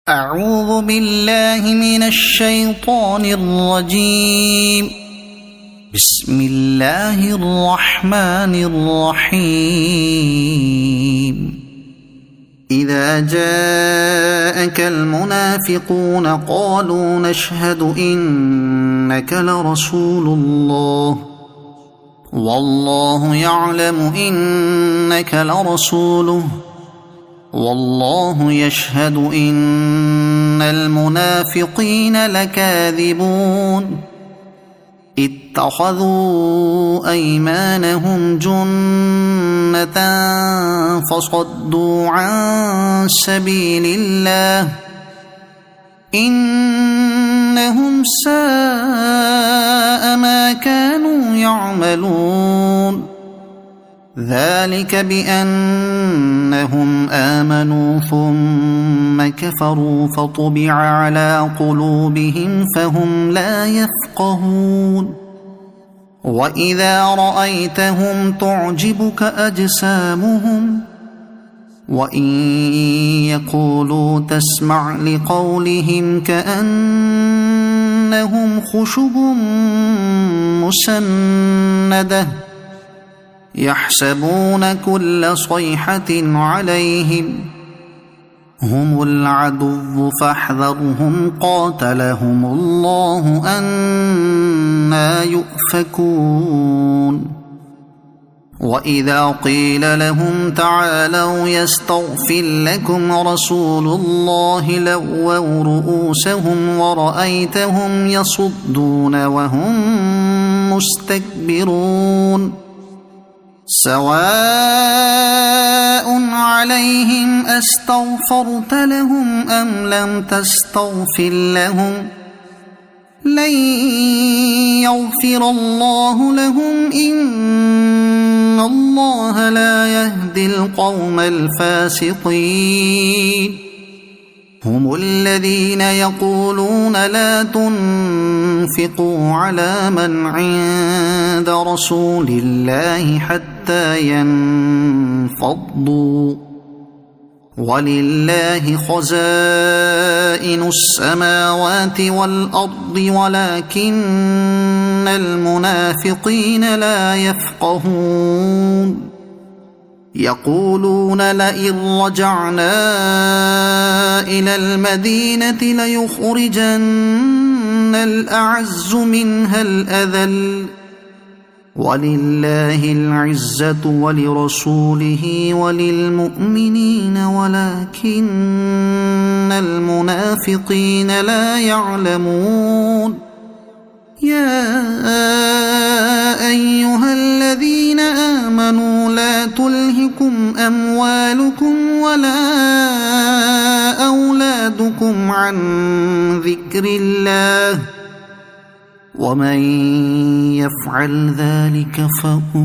أعوذ بالله من الشيطان الرجيم. بسم الله الرحمن الرحيم. إذا جاءك المنافقون قالوا نشهد إنك لرسول الله والله يعلم إنك لرسوله والله يشهد إن المنافقين لكاذبون. اتخذوا أيمانهم جنة فصدوا عن سبيل الله إنهم ساء ما كانوا يعملون. ذلك بأنهم آمنوا ثم كفروا فطبع على قلوبهم فهم لا يفقهون. وإذا رأيتهم تعجبك أجسامهم وإن يقولوا تسمع لقولهم كأنهم خشب مسندة يحسبون كل صيحة عليهم هم العدو فاحذرهم قاتلهم الله أنى يؤفكون. وإذا قيل لهم تعالوا يستغفر لكم رسول الله لووا رؤوسهم ورأيتهم يصدون وهم مستكبرون. سواء عليهم أستغفرت لهم أم لم تستغفر لهم لن يغفر الله لهم إن الله لا يهدي القوم الفاسقين. هم الذين يقولون لا تنفقوا على من عند رسول الله حتى ينفضوا ولله خزائن السماوات والأرض ولكن المنافقين لا يفقهون. يقولون لئن رجعنا إلى المدينة ليخرجن الأعز منها الأذل ولله العزة ولرسوله وللمؤمنين ولكن المنافقين لا يعلمون. يا أيها الذين آمنوا لا تلهكم أموالكم ولا أولادكم عن ذكر الله ومن يفعل ذلك فأولئك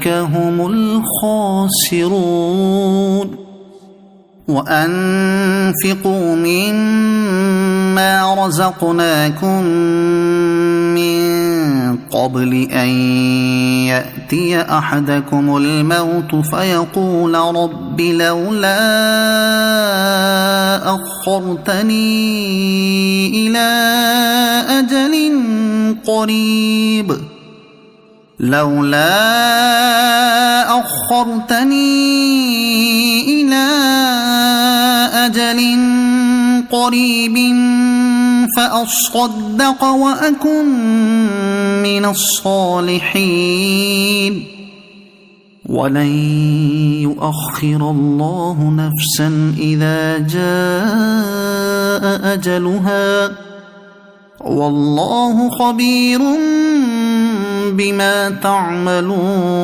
هم الخاسرون. وأنفقوا مما رزقناكم من قبل أن يأتي أحدكم الموت فيقول رب لولا أخرتني إلى أجل قريب فأصدق وأكن من الصالحين. ولن يؤخر الله نفسا إذا جاء أجلها والله خبير بما تعملون.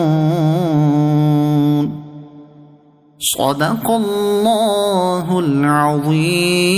صدق الله العظيم.